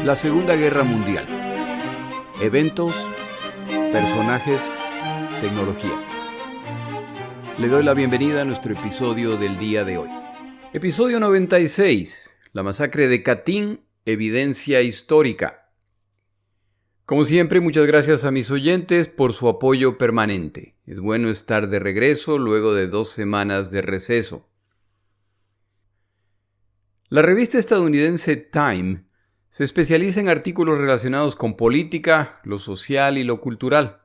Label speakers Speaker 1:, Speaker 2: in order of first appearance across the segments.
Speaker 1: La Segunda Guerra Mundial. Eventos, personajes, tecnología. Le doy la bienvenida a nuestro episodio del día de hoy. Episodio 96. La masacre de Katyn, evidencia histórica. Como siempre, muchas gracias a mis oyentes por su apoyo permanente. Es bueno estar de regreso luego de 2 semanas de receso. La revista estadounidense Time se especializa en artículos relacionados con política, lo social y lo cultural.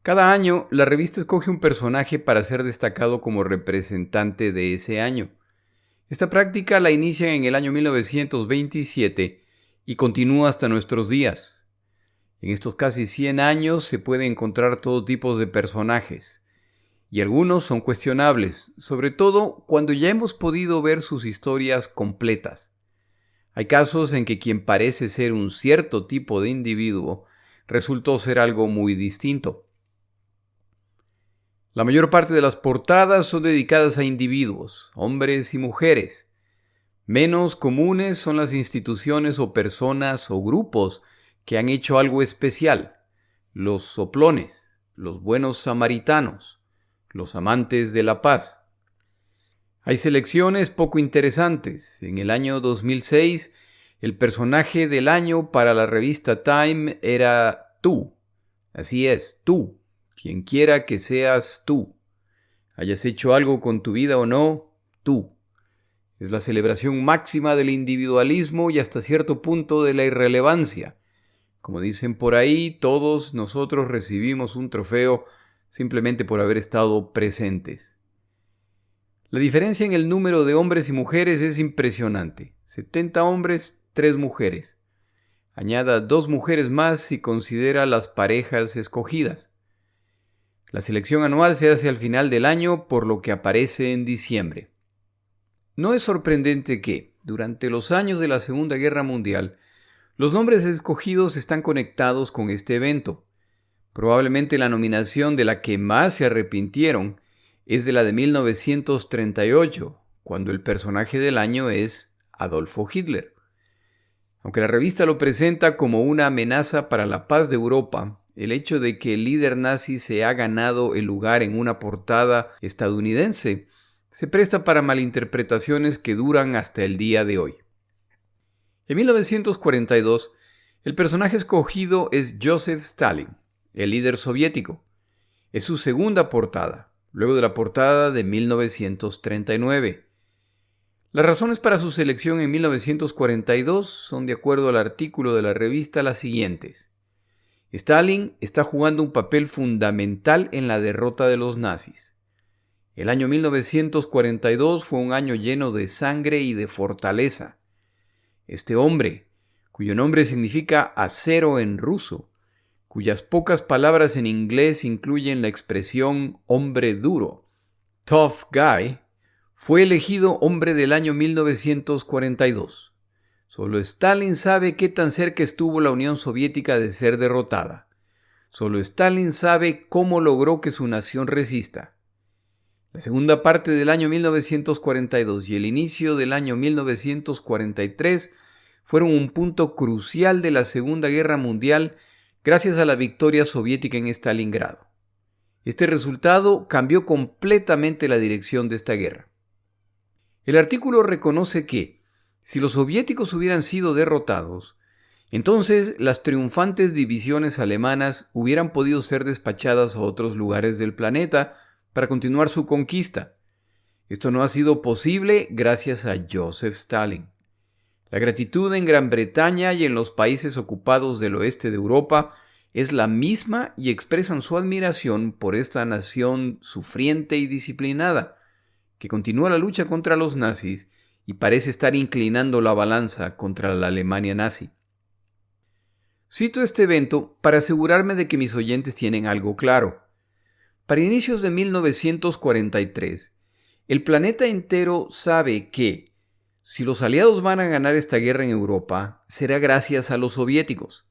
Speaker 1: Cada año, la revista escoge un personaje para ser destacado como representante de ese año. Esta práctica la inician en el año 1927 y continúa hasta nuestros días. En estos casi 100 años se puede encontrar todo tipo de personajes, y algunos son cuestionables, sobre todo cuando ya hemos podido ver sus historias completas. Hay casos en que quien parece ser un cierto tipo de individuo resultó ser algo muy distinto. La mayor parte de las portadas son dedicadas a individuos, hombres y mujeres. Menos comunes son las instituciones o personas o grupos que han hecho algo especial: los soplones, los buenos samaritanos, los amantes de la paz. Hay selecciones poco interesantes. En el año 2006, el personaje del año para la revista Time era tú. Así es, tú. Quien quiera que seas tú. Hayas hecho algo con tu vida o no, tú. Es la celebración máxima del individualismo y hasta cierto punto de la irrelevancia. Como dicen por ahí, todos nosotros recibimos un trofeo simplemente por haber estado presentes. La diferencia en el número de hombres y mujeres es impresionante. 70 hombres, 3 mujeres. Añada 2 mujeres más si considera las parejas escogidas. La selección anual se hace al final del año, por lo que aparece en diciembre. No es sorprendente que, durante los años de la Segunda Guerra Mundial, los nombres escogidos están conectados con este evento. Probablemente la nominación de la que más se arrepintieron es de la de 1938, cuando el personaje del año es Adolfo Hitler. Aunque la revista lo presenta como una amenaza para la paz de Europa, el hecho de que el líder nazi se ha ganado el lugar en una portada estadounidense se presta para malinterpretaciones que duran hasta el día de hoy. En 1942, el personaje escogido es Joseph Stalin, el líder soviético. Es su segunda portada, luego de la portada de 1939. Las razones para su selección en 1942 son, de acuerdo al artículo de la revista, las siguientes. Stalin está jugando un papel fundamental en la derrota de los nazis. El año 1942 fue un año lleno de sangre y de fortaleza. Este hombre, cuyo nombre significa acero en ruso, cuyas pocas palabras en inglés incluyen la expresión hombre duro, tough guy, fue elegido hombre del año 1942. Solo Stalin sabe qué tan cerca estuvo la Unión Soviética de ser derrotada. Solo Stalin sabe cómo logró que su nación resista. La segunda parte del año 1942 y el inicio del año 1943 fueron un punto crucial de la Segunda Guerra Mundial gracias a la victoria soviética en Stalingrado. Este resultado cambió completamente la dirección de esta guerra. El artículo reconoce que, si los soviéticos hubieran sido derrotados, entonces las triunfantes divisiones alemanas hubieran podido ser despachadas a otros lugares del planeta para continuar su conquista. Esto no ha sido posible gracias a Joseph Stalin. La gratitud en Gran Bretaña y en los países ocupados del oeste de Europa es la misma y expresan su admiración por esta nación sufriente y disciplinada, que continúa la lucha contra los nazis y parece estar inclinando la balanza contra la Alemania nazi. Cito este evento para asegurarme de que mis oyentes tienen algo claro. Para inicios de 1943, el planeta entero sabe que, si los aliados van a ganar esta guerra en Europa, será gracias a los soviéticos.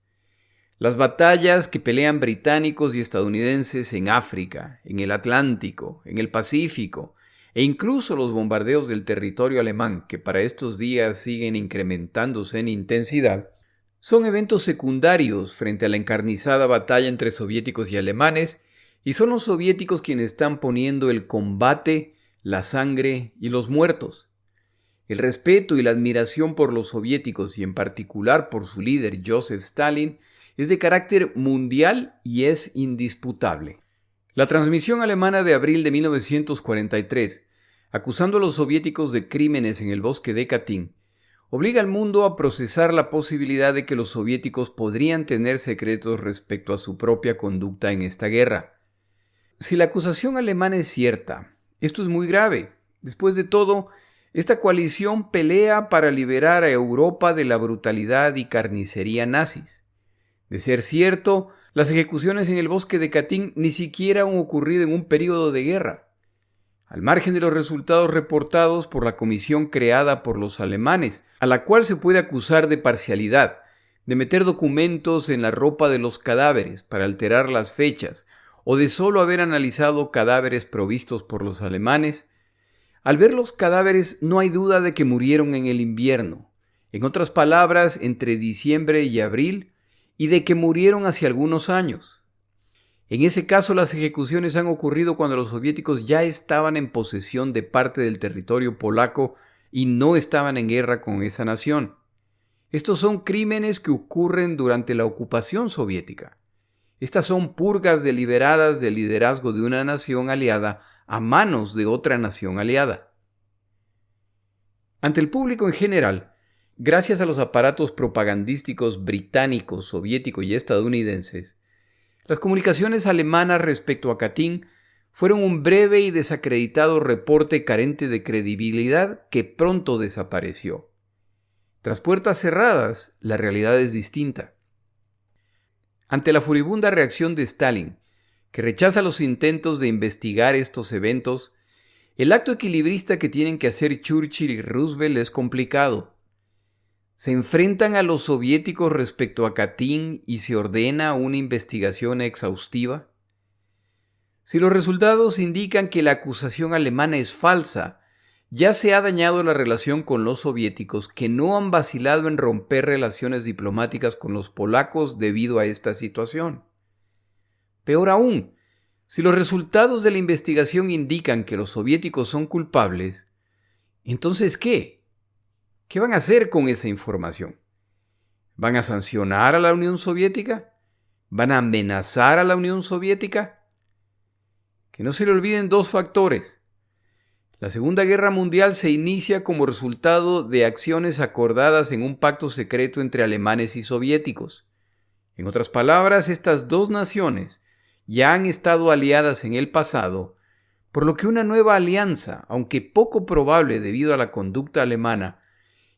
Speaker 1: Las batallas que pelean británicos y estadounidenses en África, en el Atlántico, en el Pacífico, e incluso los bombardeos del territorio alemán, que para estos días siguen incrementándose en intensidad, Son eventos secundarios frente a la encarnizada batalla entre soviéticos y alemanes, y son los soviéticos quienes están poniendo el combate, la sangre y los muertos. El respeto y la admiración por los soviéticos y en particular por su líder Joseph Stalin es de carácter mundial y es indisputable. La transmisión alemana de abril de 1943, acusando a los soviéticos de crímenes en el bosque de Katyn, obliga al mundo a procesar la posibilidad de que los soviéticos podrían tener secretos respecto a su propia conducta en esta guerra. Si la acusación alemana es cierta, esto es muy grave. Después de todo, esta coalición pelea para liberar a Europa de la brutalidad y carnicería nazis. De ser cierto, las ejecuciones en el bosque de Katyn ni siquiera han ocurrido en un período de guerra. Al margen de los resultados reportados por la comisión creada por los alemanes, a la cual se puede acusar de parcialidad, de meter documentos en la ropa de los cadáveres para alterar las fechas, o de solo haber analizado cadáveres provistos por los alemanes, al ver los cadáveres no hay duda de que murieron en el invierno, en otras palabras, entre diciembre y abril, y de que murieron hace algunos años. En ese caso, las ejecuciones han ocurrido cuando los soviéticos ya estaban en posesión de parte del territorio polaco y no estaban en guerra con esa nación. Estos son crímenes que ocurren durante la ocupación soviética. Estas son purgas deliberadas del liderazgo de una nación aliada a manos de otra nación aliada. Ante el público en general, gracias a los aparatos propagandísticos británicos, soviéticos y estadounidenses, las comunicaciones alemanas respecto a Katyn fueron un breve y desacreditado reporte carente de credibilidad que pronto desapareció. Tras puertas cerradas, la realidad es distinta. Ante la furibunda reacción de Stalin, que rechaza los intentos de investigar estos eventos, el acto equilibrista que tienen que hacer Churchill y Roosevelt es complicado. Se enfrentan a los soviéticos respecto a Katyn y se ordena una investigación exhaustiva. Si los resultados indican que la acusación alemana es falsa, ya se ha dañado la relación con los soviéticos que no han vacilado en romper relaciones diplomáticas con los polacos debido a esta situación. Peor aún, si los resultados de la investigación indican que los soviéticos son culpables, entonces ¿qué? ¿Qué van a hacer con esa información? ¿Van a sancionar a la Unión Soviética? ¿Van a amenazar a la Unión Soviética? Que no se le olviden dos factores. La Segunda Guerra Mundial se inicia como resultado de acciones acordadas en un pacto secreto entre alemanes y soviéticos. En otras palabras, estas dos naciones ya han estado aliadas en el pasado, por lo que una nueva alianza, aunque poco probable debido a la conducta alemana,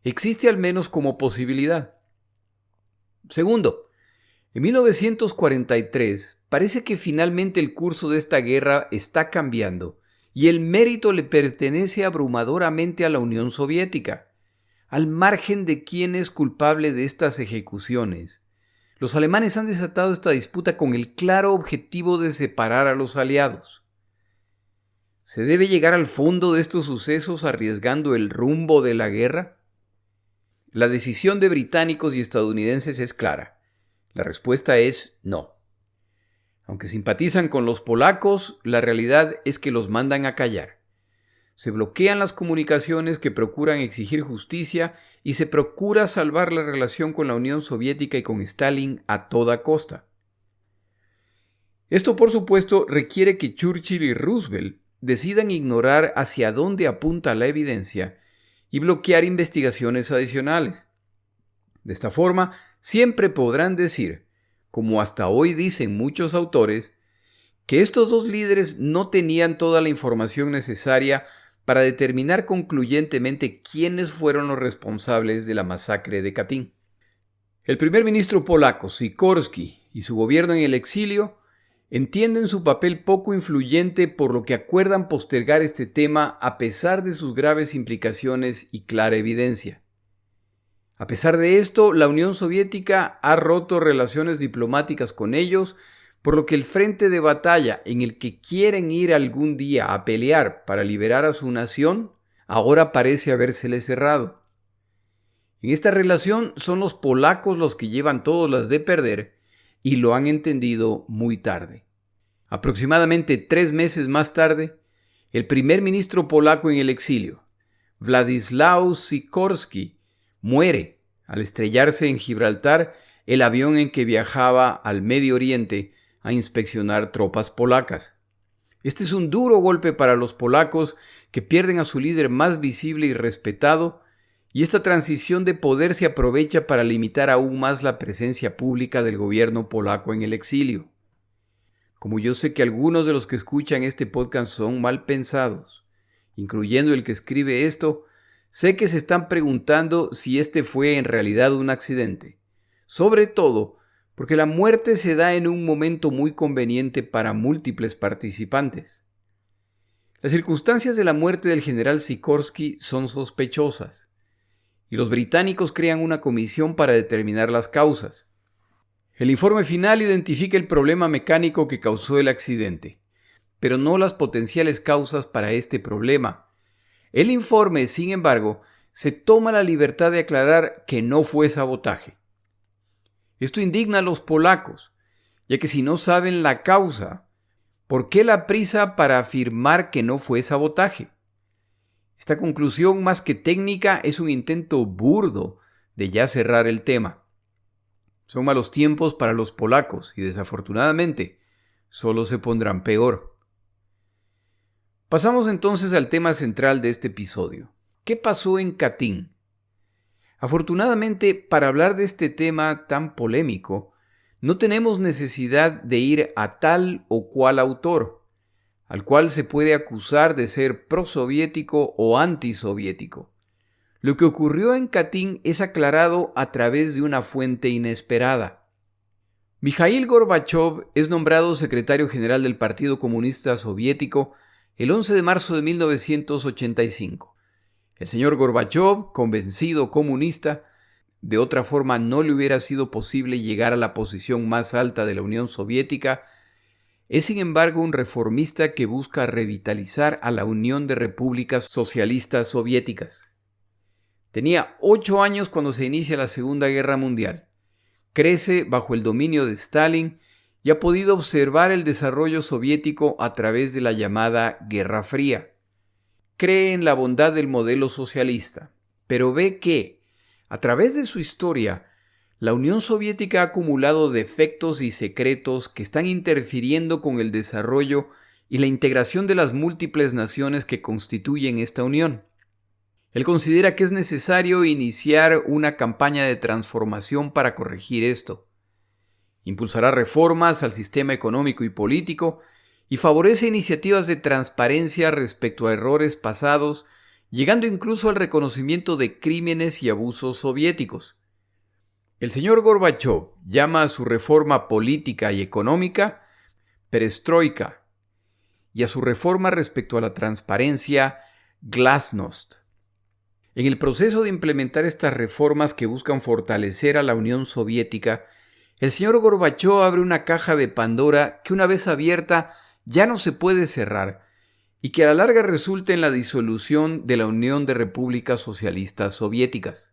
Speaker 1: existe al menos como posibilidad. Segundo, en 1943 parece que finalmente el curso de esta guerra está cambiando y el mérito le pertenece abrumadoramente a la Unión Soviética. Al margen de quién es culpable de estas ejecuciones, los alemanes han desatado esta disputa con el claro objetivo de separar a los aliados. ¿Se debe llegar al fondo de estos sucesos arriesgando el rumbo de la guerra? La decisión de británicos y estadounidenses es clara. La respuesta es no. Aunque simpatizan con los polacos, la realidad es que los mandan a callar. Se bloquean las comunicaciones que procuran exigir justicia y se procura salvar la relación con la Unión Soviética y con Stalin a toda costa. Esto, por supuesto, requiere que Churchill y Roosevelt decidan ignorar hacia dónde apunta la evidencia y bloquear investigaciones adicionales. De esta forma, siempre podrán decir, como hasta hoy dicen muchos autores, que estos dos líderes no tenían toda la información necesaria para determinar concluyentemente quiénes fueron los responsables de la masacre de Katyn. El primer ministro polaco, Sikorski, y su gobierno en el exilio entienden su papel poco influyente, por lo que acuerdan postergar este tema a pesar de sus graves implicaciones y clara evidencia. A pesar de esto, la Unión Soviética ha roto relaciones diplomáticas con ellos, por lo que el frente de batalla en el que quieren ir algún día a pelear para liberar a su nación, ahora parece habérsele cerrado. En esta relación son los polacos los que llevan todas las de perder y lo han entendido muy tarde. Aproximadamente 3 meses más tarde, el primer ministro polaco en el exilio, Władysław Sikorski, muere al estrellarse en Gibraltar el avión en que viajaba al Medio Oriente a inspeccionar tropas polacas. Este es un duro golpe para los polacos que pierden a su líder más visible y respetado, y esta transición de poder se aprovecha para limitar aún más la presencia pública del gobierno polaco en el exilio. Como yo sé que algunos de los que escuchan este podcast son mal pensados, incluyendo el que escribe esto, sé que se están preguntando si este fue en realidad un accidente. Sobre todo porque la muerte se da en un momento muy conveniente para múltiples participantes. Las circunstancias de la muerte del general Sikorski son sospechosas, y los británicos crean una comisión para determinar las causas. El informe final identifica el problema mecánico que causó el accidente, pero no las potenciales causas para este problema. El informe, sin embargo, se toma la libertad de aclarar que no fue sabotaje. Esto indigna a los polacos, ya que si no saben la causa, ¿por qué la prisa para afirmar que no fue sabotaje? Esta conclusión, más que técnica, es un intento burdo de ya cerrar el tema. Son malos tiempos para los polacos y desafortunadamente solo se pondrán peor. Pasamos entonces al tema central de este episodio. ¿Qué pasó en Katyn? Afortunadamente, para hablar de este tema tan polémico, no tenemos necesidad de ir a tal o cual autor, al cual se puede acusar de ser prosoviético o antisoviético. Lo que ocurrió en Katyn es aclarado a través de una fuente inesperada. Mikhail Gorbachev es nombrado secretario general del Partido Comunista Soviético el 11 de marzo de 1985. El señor Gorbachev, convencido comunista, de otra forma no le hubiera sido posible llegar a la posición más alta de la Unión Soviética, es sin embargo un reformista que busca revitalizar a la Unión de Repúblicas Socialistas Soviéticas. Tenía 8 años cuando se inicia la Segunda Guerra Mundial. Crece bajo el dominio de Stalin y ha podido observar el desarrollo soviético a través de la llamada Guerra Fría. Cree en la bondad del modelo socialista, pero ve que, a través de su historia, la Unión Soviética ha acumulado defectos y secretos que están interfiriendo con el desarrollo y la integración de las múltiples naciones que constituyen esta unión. Él considera que es necesario iniciar una campaña de transformación para corregir esto. Impulsará reformas al sistema económico y político y favorece iniciativas de transparencia respecto a errores pasados, llegando incluso al reconocimiento de crímenes y abusos soviéticos. El señor Gorbachev llama a su reforma política y económica perestroika y a su reforma respecto a la transparencia glasnost. En el proceso de implementar estas reformas que buscan fortalecer a la Unión Soviética, el señor Gorbachev abre una caja de Pandora que una vez abierta ya no se puede cerrar y que a la larga resulta en la disolución de la Unión de Repúblicas Socialistas Soviéticas.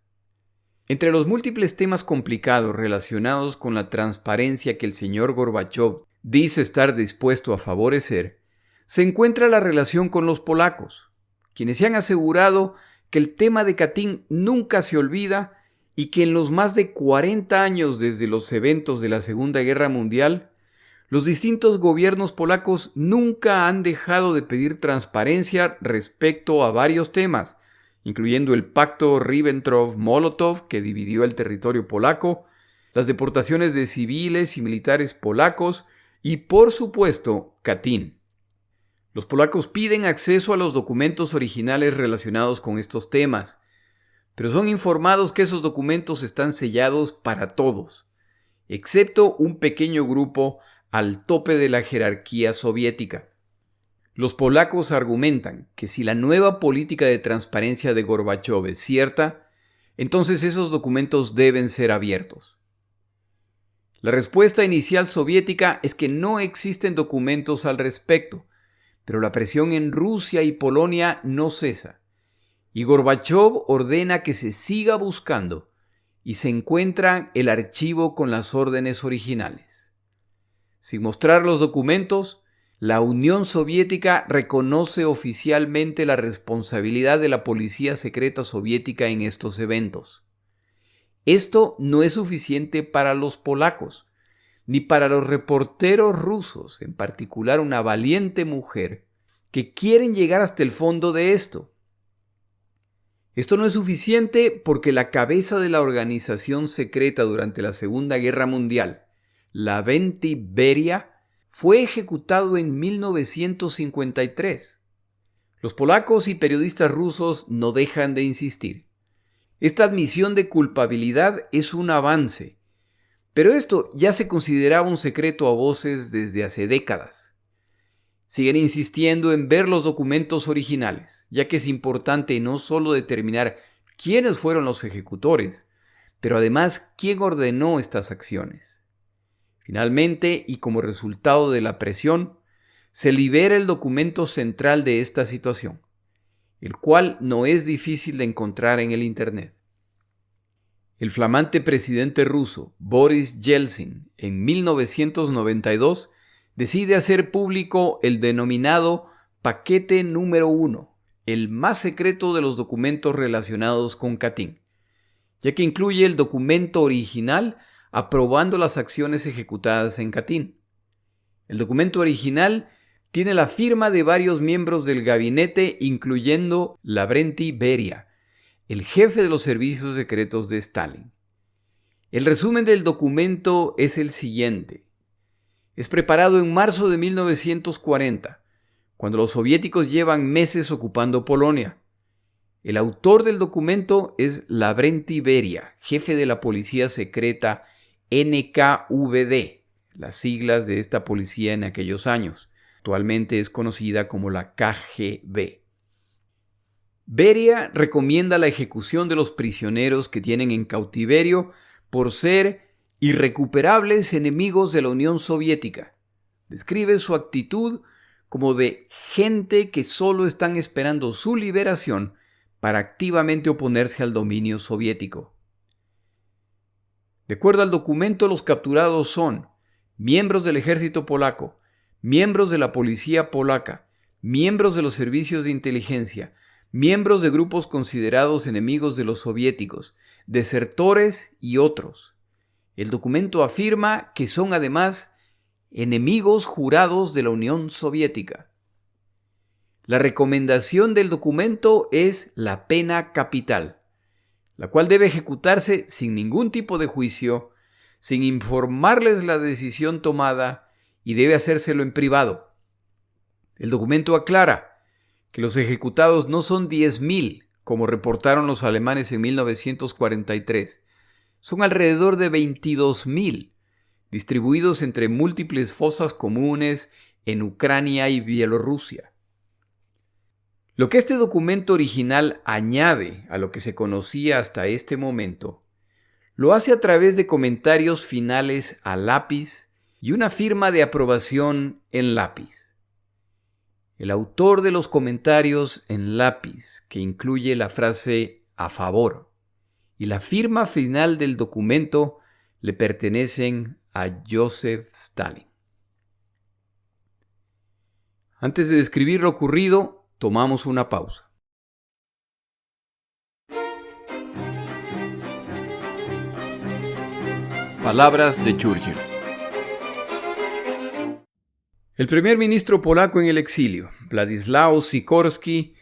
Speaker 1: Entre los múltiples temas complicados relacionados con la transparencia que el señor Gorbachev dice estar dispuesto a favorecer, se encuentra la relación con los polacos, quienes se han asegurado que el tema de Katyn nunca se olvida y que en los más de 40 años desde los eventos de la Segunda Guerra Mundial, los distintos gobiernos polacos nunca han dejado de pedir transparencia respecto a varios temas, incluyendo el pacto Ribbentrop-Molotov que dividió el territorio polaco, las deportaciones de civiles y militares polacos y, por supuesto, Katyn. Los polacos piden acceso a los documentos originales relacionados con estos temas, pero son informados que esos documentos están sellados para todos, excepto un pequeño grupo al tope de la jerarquía soviética. Los polacos argumentan que si la nueva política de transparencia de Gorbachev es cierta, entonces esos documentos deben ser abiertos. La respuesta inicial soviética es que no existen documentos al respecto, pero la presión en Rusia y Polonia no cesa, y Gorbachov ordena que se siga buscando y se encuentra el archivo con las órdenes originales. Sin mostrar los documentos, la Unión Soviética reconoce oficialmente la responsabilidad de la policía secreta soviética en estos eventos. Esto no es suficiente para los polacos, ni para los reporteros rusos, en particular una valiente mujer, que quieren llegar hasta el fondo de esto. Esto no es suficiente porque la cabeza de la organización secreta durante la Segunda Guerra Mundial, Lavrenti Beria, fue ejecutado en 1953. Los polacos y periodistas rusos no dejan de insistir. Esta admisión de culpabilidad es un avance, pero esto ya se consideraba un secreto a voces desde hace décadas. Siguen insistiendo en ver los documentos originales, ya que es importante no solo determinar quiénes fueron los ejecutores, pero además quién ordenó estas acciones. Finalmente, y como resultado de la presión, se libera el documento central de esta situación, el cual no es difícil de encontrar en el Internet. El flamante presidente ruso, Boris Yeltsin, en 1992, decide hacer público el denominado Paquete número 1, el más secreto de los documentos relacionados con Katyn, ya que incluye el documento original aprobando las acciones ejecutadas en Katyn. El documento original tiene la firma de varios miembros del gabinete, incluyendo Lavrenti Beria, el jefe de los servicios secretos de Stalin. El resumen del documento es el siguiente. Es preparado en marzo de 1940, cuando los soviéticos llevan meses ocupando Polonia. El autor del documento es Lavrenti Beria, jefe de la policía secreta NKVD, las siglas de esta policía en aquellos años. Actualmente es conocida como la KGB. Beria recomienda la ejecución de los prisioneros que tienen en cautiverio por ser irrecuperables enemigos de la Unión Soviética. Describe su actitud como de gente que solo están esperando su liberación para activamente oponerse al dominio soviético. De acuerdo al documento, los capturados son miembros del ejército polaco, miembros de la policía polaca, miembros de los servicios de inteligencia, miembros de grupos considerados enemigos de los soviéticos, desertores y otros. El documento afirma que son además enemigos jurados de la Unión Soviética. La recomendación del documento es la pena capital, la cual debe ejecutarse sin ningún tipo de juicio, sin informarles la decisión tomada y debe hacérselo en privado. El documento aclara que los ejecutados no son 10.000, como reportaron los alemanes en 1943, son alrededor de 22.000, distribuidos entre múltiples fosas comunes en Ucrania y Bielorrusia. Lo que este documento original añade a lo que se conocía hasta este momento, lo hace a través de comentarios finales a lápiz y una firma de aprobación en lápiz. El autor de los comentarios en lápiz, que incluye la frase "a favor", y la firma final del documento le pertenecen a Joseph Stalin. Antes de describir lo ocurrido, tomamos una pausa. Palabras de Churchill. El primer ministro polaco en el exilio, Władysław Sikorski,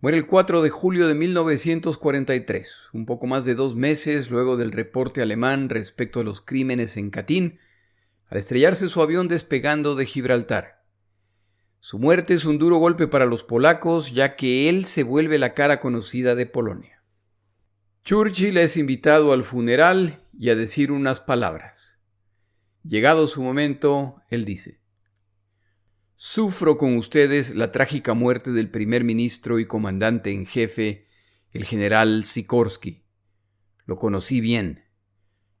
Speaker 1: muere el 4 de julio de 1943, un poco más de 2 meses luego del reporte alemán respecto a los crímenes en Katyn, al estrellarse su avión despegando de Gibraltar. Su muerte es un duro golpe para los polacos, ya que él se vuelve la cara conocida de Polonia. Churchill es invitado al funeral y a decir unas palabras. Llegado su momento, él dice: "Sufro con ustedes la trágica muerte del primer ministro y comandante en jefe, el general Sikorski. Lo conocí bien.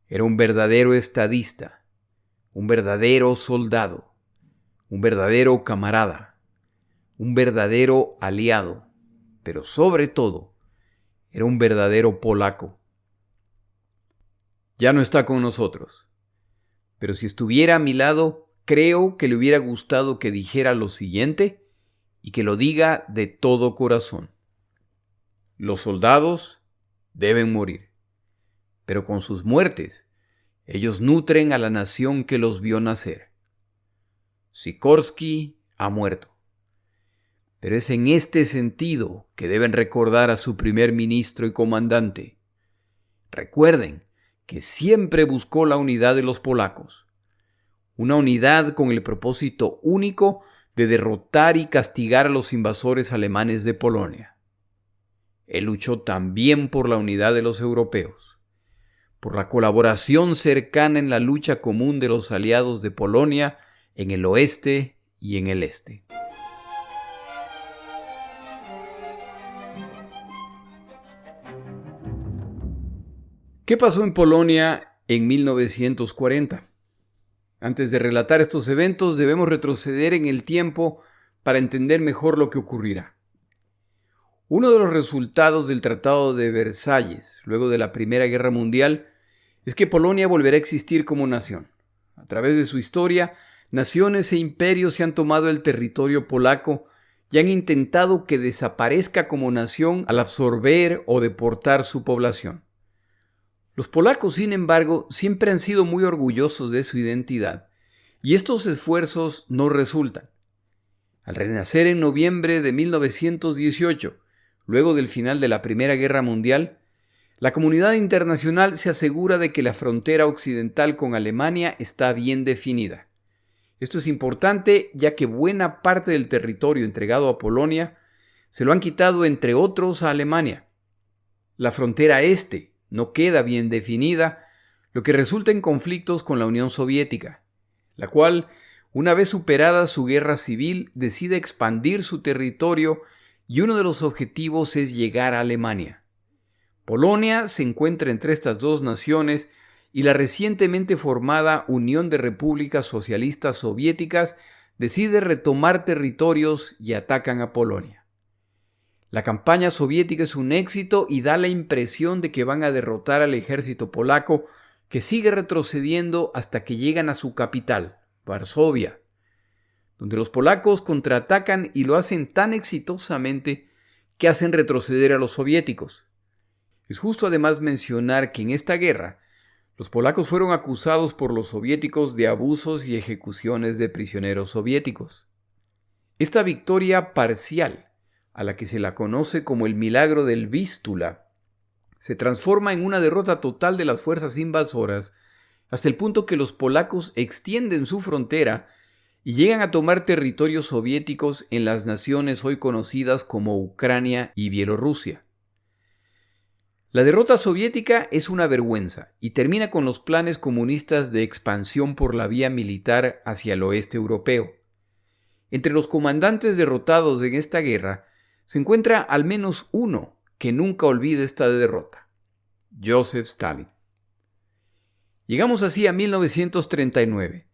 Speaker 1: Era un verdadero estadista, un verdadero soldado, un verdadero camarada, un verdadero aliado, pero sobre todo, era un verdadero polaco. Ya no está con nosotros, pero si estuviera a mi lado, creo que le hubiera gustado que dijera lo siguiente y que lo diga de todo corazón. Los soldados deben morir, pero con sus muertes, ellos nutren a la nación que los vio nacer. Sikorsky ha muerto, pero es en este sentido que deben recordar a su primer ministro y comandante. Recuerden que siempre buscó la unidad de los polacos, una unidad con el propósito único de derrotar y castigar a los invasores alemanes de Polonia. Él luchó también por la unidad de los europeos, por la colaboración cercana en la lucha común de los aliados de Polonia en el oeste y en el este. ¿Qué pasó en Polonia en 1940? Antes de relatar estos eventos, debemos retroceder en el tiempo para entender mejor lo que ocurrirá. Uno de los resultados del Tratado de Versalles, luego de la Primera Guerra Mundial, es que Polonia volverá a existir como nación. A través de su historia, naciones e imperios se han tomado el territorio polaco y han intentado que desaparezca como nación al absorber o deportar su población. Los polacos, sin embargo, siempre han sido muy orgullosos de su identidad, y estos esfuerzos no resultan. Al renacer en noviembre de 1918, luego del final de la Primera Guerra Mundial, la comunidad internacional se asegura de que la frontera occidental con Alemania está bien definida. Esto es importante ya que buena parte del territorio entregado a Polonia se lo han quitado, entre otros, a Alemania. La frontera este no queda bien definida, lo que resulta en conflictos con la Unión Soviética, la cual, una vez superada su guerra civil, decide expandir su territorio y uno de los objetivos es llegar a Alemania. Polonia se encuentra entre estas dos naciones y la recientemente formada Unión de Repúblicas Socialistas Soviéticas decide retomar territorios y atacan a Polonia. La campaña soviética es un éxito y da la impresión de que van a derrotar al ejército polaco, que sigue retrocediendo hasta que llegan a su capital, Varsovia, donde los polacos contraatacan y lo hacen tan exitosamente que hacen retroceder a los soviéticos. Es justo además mencionar que en esta guerra, los polacos fueron acusados por los soviéticos de abusos y ejecuciones de prisioneros soviéticos. Esta victoria parcial, a la que se la conoce como el milagro del Vístula, se transforma en una derrota total de las fuerzas invasoras hasta el punto que los polacos extienden su frontera y llegan a tomar territorios soviéticos en las naciones hoy conocidas como Ucrania y Bielorrusia. La derrota soviética es una vergüenza y termina con los planes comunistas de expansión por la vía militar hacia el oeste europeo. Entre los comandantes derrotados en esta guerra se encuentra al menos uno que nunca olvida esta derrota: Joseph Stalin. Llegamos así a 1939,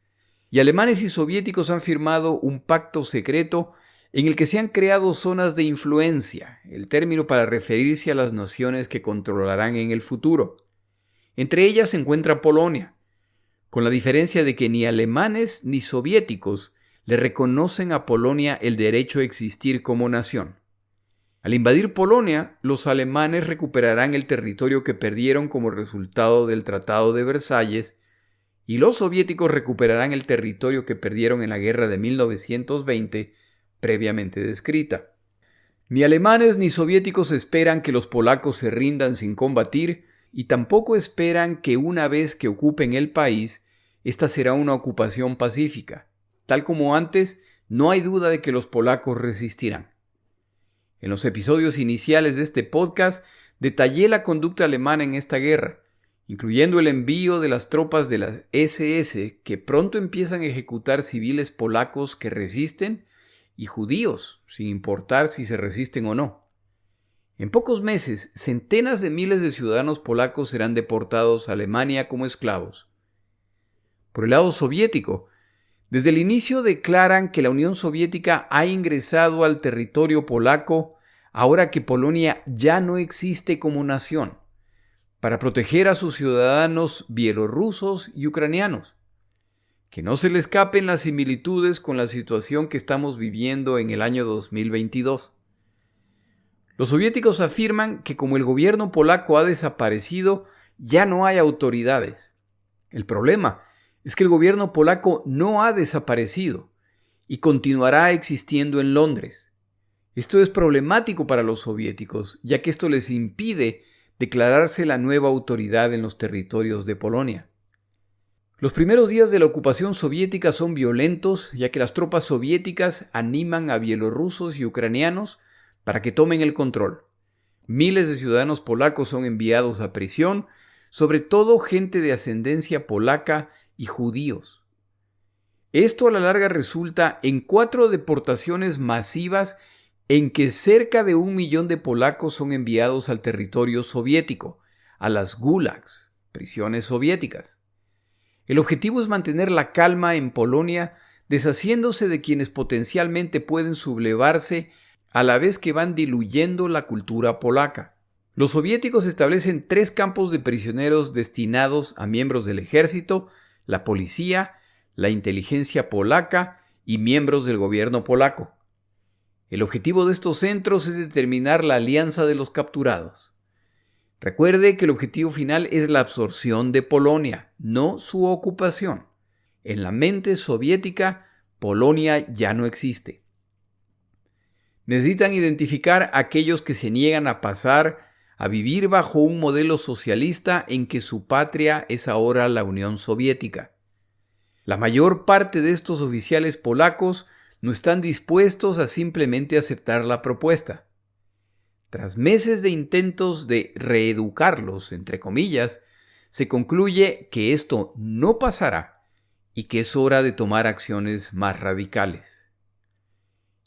Speaker 1: y alemanes y soviéticos han firmado un pacto secreto en el que se han creado zonas de influencia, el término para referirse a las naciones que controlarán en el futuro. Entre ellas se encuentra Polonia, con la diferencia de que ni alemanes ni soviéticos le reconocen a Polonia el derecho a existir como nación. Al invadir Polonia, los alemanes recuperarán el territorio que perdieron como resultado del Tratado de Versalles y los soviéticos recuperarán el territorio que perdieron en la guerra de 1920 previamente descrita. Ni alemanes ni soviéticos esperan que los polacos se rindan sin combatir y tampoco esperan que una vez que ocupen el país, esta será una ocupación pacífica. Tal como antes, no hay duda de que los polacos resistirán. En los episodios iniciales de este podcast detallé la conducta alemana en esta guerra, incluyendo el envío de las tropas de las SS que pronto empiezan a ejecutar civiles polacos que resisten y judíos, sin importar si se resisten o no. En pocos meses, centenas de miles de ciudadanos polacos serán deportados a Alemania como esclavos. Por el lado soviético, desde el inicio declaran que la Unión Soviética ha ingresado al territorio polaco ahora que Polonia ya no existe como nación, para proteger a sus ciudadanos bielorrusos y ucranianos. Que no se le escapen las similitudes con la situación que estamos viviendo en el año 2022. Los soviéticos afirman que como el gobierno polaco ha desaparecido, ya no hay autoridades. El problema es que el gobierno polaco no ha desaparecido y continuará existiendo en Londres. Esto es problemático para los soviéticos, ya que esto les impide declararse la nueva autoridad en los territorios de Polonia. Los primeros días de la ocupación soviética son violentos, ya que las tropas soviéticas animan a bielorrusos y ucranianos para que tomen el control. Miles de ciudadanos polacos son enviados a prisión, sobre todo gente de ascendencia polaca y judíos. Esto a la larga resulta en 4 deportaciones masivas en que cerca de 1 millón de polacos son enviados al territorio soviético, a las gulags, prisiones soviéticas. El objetivo es mantener la calma en Polonia, deshaciéndose de quienes potencialmente pueden sublevarse a la vez que van diluyendo la cultura polaca. Los soviéticos establecen 3 campos de prisioneros destinados a miembros del ejército, la policía, la inteligencia polaca y miembros del gobierno polaco. El objetivo de estos centros es determinar la alianza de los capturados. Recuerde que el objetivo final es la absorción de Polonia, no su ocupación. En la mente soviética, Polonia ya no existe. Necesitan identificar a aquellos que se niegan a pasar a vivir bajo un modelo socialista en que su patria es ahora la Unión Soviética. La mayor parte de estos oficiales polacos no están dispuestos a simplemente aceptar la propuesta. Tras meses de intentos de reeducarlos, entre comillas, se concluye que esto no pasará y que es hora de tomar acciones más radicales.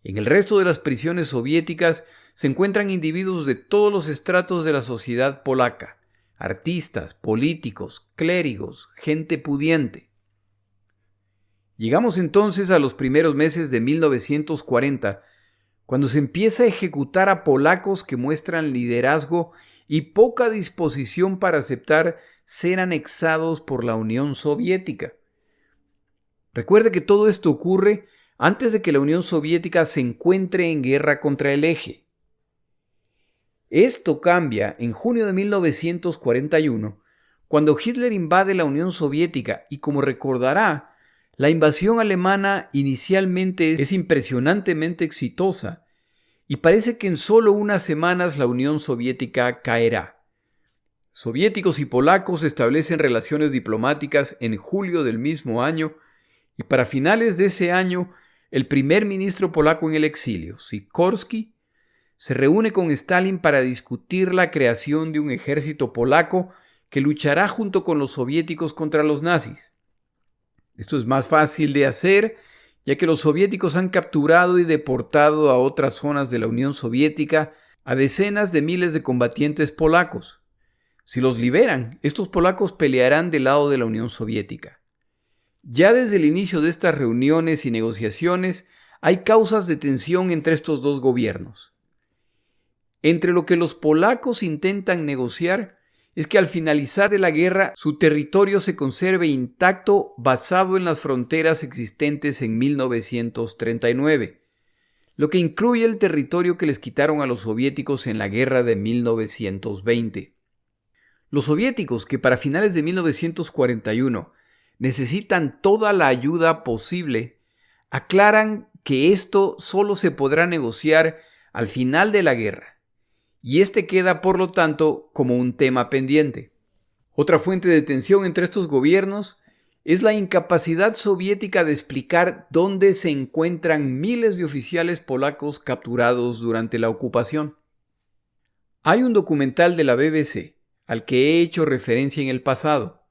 Speaker 1: En el resto de las prisiones soviéticas se encuentran individuos de todos los estratos de la sociedad polaca, artistas, políticos, clérigos, gente pudiente. Llegamos entonces a los primeros meses de 1940, cuando se empieza a ejecutar a polacos que muestran liderazgo y poca disposición para aceptar ser anexados por la Unión Soviética. Recuerde que todo esto ocurre antes de que la Unión Soviética se encuentre en guerra contra el Eje. Esto cambia en junio de 1941, cuando Hitler invade la Unión Soviética y, como recordará, la invasión alemana inicialmente es impresionantemente exitosa y parece que en solo unas semanas la Unión Soviética caerá. Soviéticos y polacos establecen relaciones diplomáticas en julio del mismo año y para finales de ese año el primer ministro polaco en el exilio, Sikorski, se reúne con Stalin para discutir la creación de un ejército polaco que luchará junto con los soviéticos contra los nazis. Esto es más fácil de hacer, ya que los soviéticos han capturado y deportado a otras zonas de la Unión Soviética a decenas de miles de combatientes polacos. Si los liberan, estos polacos pelearán del lado de la Unión Soviética. Ya desde el inicio de estas reuniones y negociaciones hay causas de tensión entre estos dos gobiernos. Entre lo que los polacos intentan negociar es que al finalizar de la guerra su territorio se conserve intacto basado en las fronteras existentes en 1939, lo que incluye el territorio que les quitaron a los soviéticos en la guerra de 1920. Los soviéticos, que para finales de 1941 necesitan toda la ayuda posible, aclaran que esto solo se podrá negociar al final de la guerra, y este queda, por lo tanto, como un tema pendiente. Otra fuente de tensión entre estos gobiernos es la incapacidad soviética de explicar dónde se encuentran miles de oficiales polacos capturados durante la ocupación. Hay un documental de la BBC al que he hecho referencia en el pasado.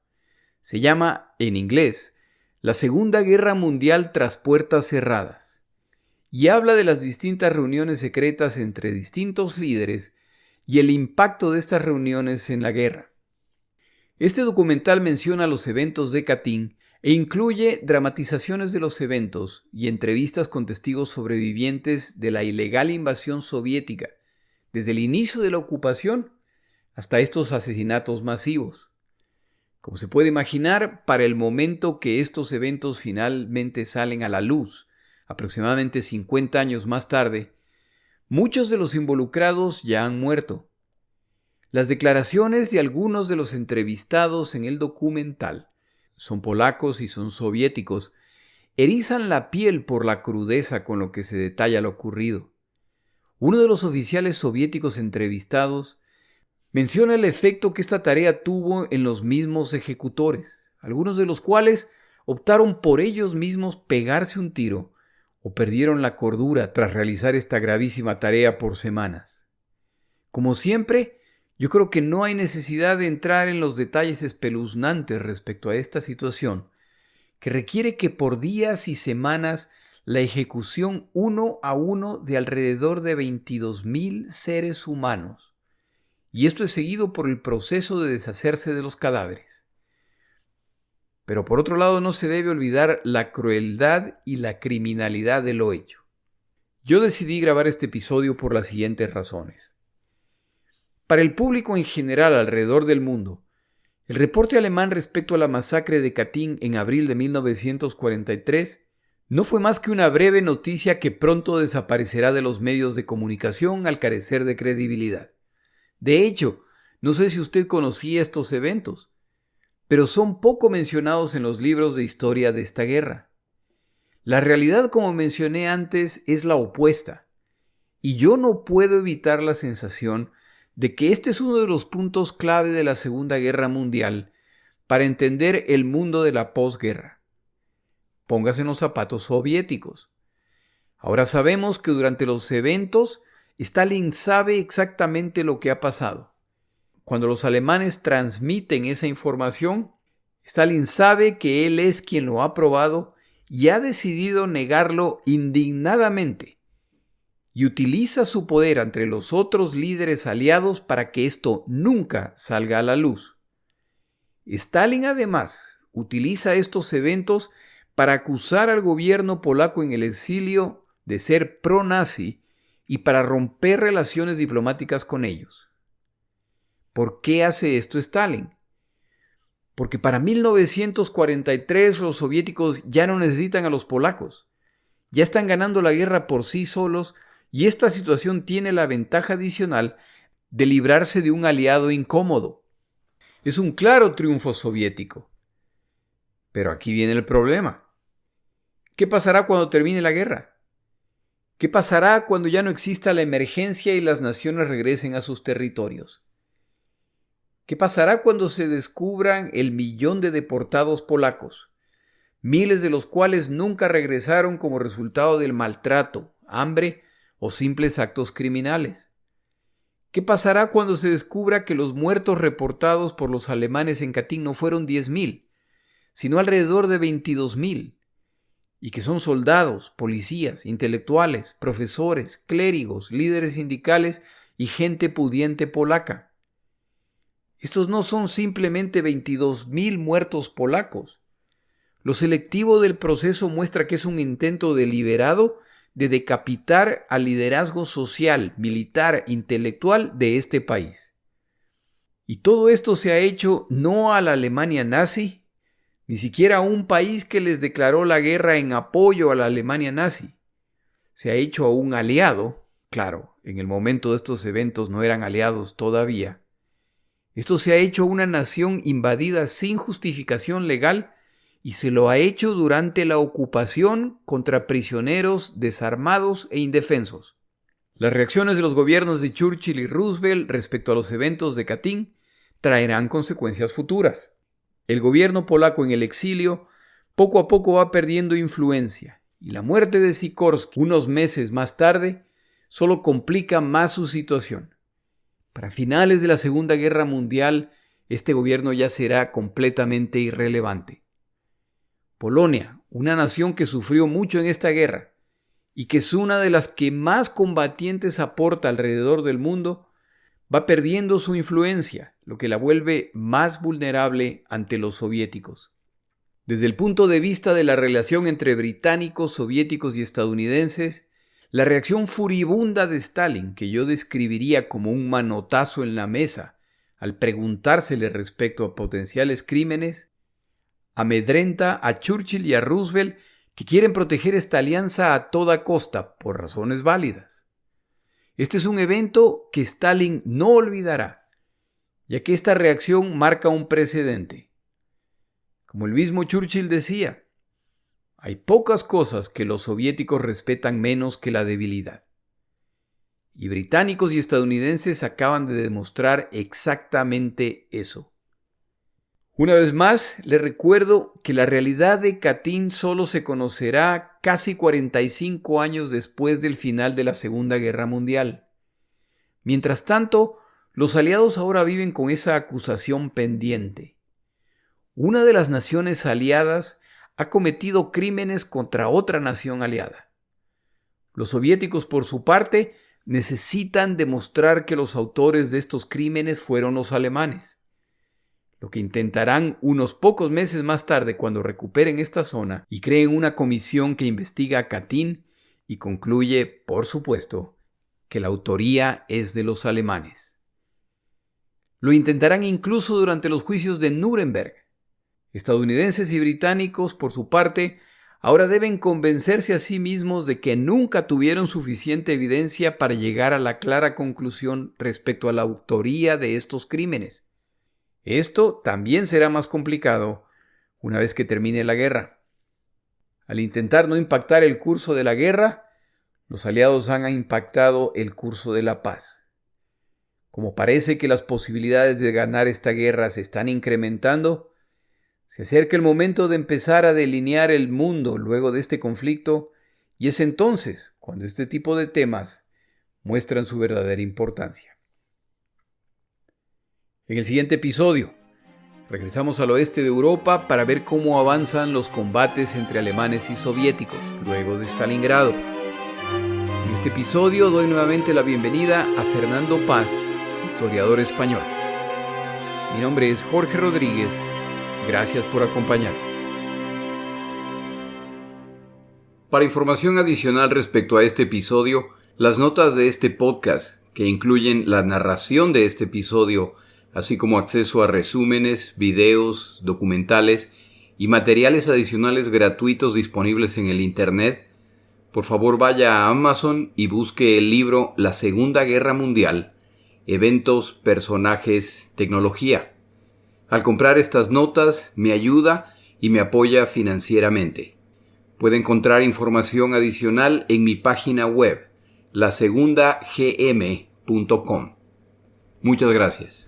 Speaker 1: Se llama, en inglés, La Segunda Guerra Mundial tras puertas cerradas, y habla de las distintas reuniones secretas entre distintos líderes y el impacto de estas reuniones en la guerra. Este documental menciona los eventos de Katyn e incluye dramatizaciones de los eventos y entrevistas con testigos sobrevivientes de la ilegal invasión soviética, desde el inicio de la ocupación hasta estos asesinatos masivos. Como se puede imaginar, para el momento que estos eventos finalmente salen a la luz, aproximadamente 50 años más tarde, muchos de los involucrados ya han muerto. Las declaraciones de algunos de los entrevistados en el documental, son polacos y son soviéticos, erizan la piel por la crudeza con lo que se detalla lo ocurrido. Uno de los oficiales soviéticos entrevistados menciona el efecto que esta tarea tuvo en los mismos ejecutores, algunos de los cuales optaron por ellos mismos pegarse un tiro o perdieron la cordura tras realizar esta gravísima tarea por semanas. Como siempre, yo creo que no hay necesidad de entrar en los detalles espeluznantes respecto a esta situación, que requiere que por días y semanas la ejecución uno a uno de alrededor de 22,000 seres humanos, y esto es seguido por el proceso de deshacerse de los cadáveres. Pero por otro lado no se debe olvidar la crueldad y la criminalidad de lo hecho. Yo decidí grabar este episodio por las siguientes razones. Para el público en general alrededor del mundo, el reporte alemán respecto a la masacre de Katyn en abril de 1943 no fue más que una breve noticia que pronto desaparecerá de los medios de comunicación al carecer de credibilidad. De hecho, no sé si usted conocía estos eventos, pero son poco mencionados en los libros de historia de esta guerra. La realidad, como mencioné antes, es la opuesta, y yo no puedo evitar la sensación de que este es uno de los puntos clave de la Segunda Guerra Mundial para entender el mundo de la posguerra. Póngase en los zapatos soviéticos. Ahora sabemos que durante los eventos, Stalin sabe exactamente lo que ha pasado. Cuando los alemanes transmiten esa información, Stalin sabe que él es quien lo ha probado y ha decidido negarlo indignadamente, y utiliza su poder entre los otros líderes aliados para que esto nunca salga a la luz. Stalin además utiliza estos eventos para acusar al gobierno polaco en el exilio de ser pro-nazi y para romper relaciones diplomáticas con ellos. ¿Por qué hace esto Stalin? Porque para 1943 los soviéticos ya no necesitan a los polacos. Ya están ganando la guerra por sí solos y esta situación tiene la ventaja adicional de librarse de un aliado incómodo. Es un claro triunfo soviético. Pero aquí viene el problema. ¿Qué pasará cuando termine la guerra? ¿Qué pasará cuando ya no exista la emergencia y las naciones regresen a sus territorios? ¿Qué pasará cuando se descubran el 1,000,000 de deportados polacos, miles de los cuales nunca regresaron como resultado del maltrato, hambre o simples actos criminales? ¿Qué pasará cuando se descubra que los muertos reportados por los alemanes en Katyn no fueron 10,000, sino alrededor de 22,000, y que son soldados, policías, intelectuales, profesores, clérigos, líderes sindicales y gente pudiente polaca? Estos no son simplemente 22,000 muertos polacos. Lo selectivo del proceso muestra que es un intento deliberado de decapitar al liderazgo social, militar, intelectual de este país. Y todo esto se ha hecho no a la Alemania nazi, ni siquiera a un país que les declaró la guerra en apoyo a la Alemania nazi. Se ha hecho a un aliado, claro, en el momento de estos eventos no eran aliados todavía. Esto se ha hecho a una nación invadida sin justificación legal y se lo ha hecho durante la ocupación contra prisioneros desarmados e indefensos. Las reacciones de los gobiernos de Churchill y Roosevelt respecto a los eventos de Katyn traerán consecuencias futuras. El gobierno polaco en el exilio poco a poco va perdiendo influencia y la muerte de Sikorski unos meses más tarde solo complica más su situación. Para finales de la Segunda Guerra Mundial, este gobierno ya será completamente irrelevante. Polonia, una nación que sufrió mucho en esta guerra y que es una de las que más combatientes aporta alrededor del mundo, va perdiendo su influencia, lo que la vuelve más vulnerable ante los soviéticos. Desde el punto de vista de la relación entre británicos, soviéticos y estadounidenses, La reacción furibunda de Stalin, que yo describiría como un manotazo en la mesa al preguntársele respecto a potenciales crímenes, amedrenta a Churchill y a Roosevelt, que quieren proteger esta alianza a toda costa por razones válidas. Este es un evento que Stalin no olvidará, ya que esta reacción marca un precedente. Como el mismo Churchill decía, hay pocas cosas que los soviéticos respetan menos que la debilidad. Y británicos y estadounidenses acaban de demostrar exactamente eso. Una vez más, les recuerdo que la realidad de Katyn solo se conocerá casi 45 años después del final de la Segunda Guerra Mundial. Mientras tanto, los aliados ahora viven con esa acusación pendiente. Una de las naciones aliadas ha cometido crímenes contra otra nación aliada. Los soviéticos, por su parte, necesitan demostrar que los autores de estos crímenes fueron los alemanes, lo que intentarán unos pocos meses más tarde cuando recuperen esta zona y creen una comisión que investiga a Katyn y concluye, por supuesto, que la autoría es de los alemanes. Lo intentarán incluso durante los juicios de Nuremberg. Estadounidenses y británicos, por su parte, ahora deben convencerse a sí mismos de que nunca tuvieron suficiente evidencia para llegar a la clara conclusión respecto a la autoría de estos crímenes. Esto también será más complicado una vez que termine la guerra. Al intentar no impactar el curso de la guerra, los aliados han impactado el curso de la paz. Como parece que las posibilidades de ganar esta guerra se están incrementando, se acerca el momento de empezar a delinear el mundo luego de este conflicto, y es entonces cuando este tipo de temas muestran su verdadera importancia. En el siguiente episodio, regresamos al oeste de Europa para ver cómo avanzan los combates entre alemanes y soviéticos luego de Stalingrado. En este episodio doy nuevamente la bienvenida a Fernando Paz, historiador español. Mi nombre es Jorge Rodríguez. Gracias por acompañarme. Para información adicional respecto a este episodio, las notas de este podcast, que incluyen la narración de este episodio, así como acceso a resúmenes, videos, documentales y materiales adicionales gratuitos disponibles en el Internet, por favor vaya a Amazon y busque el libro La Segunda Guerra Mundial, Eventos, Personajes, Tecnología. Al comprar estas notas, me ayuda y me apoya financieramente. Puede encontrar información adicional en mi página web, lasegundagm.com. Muchas gracias.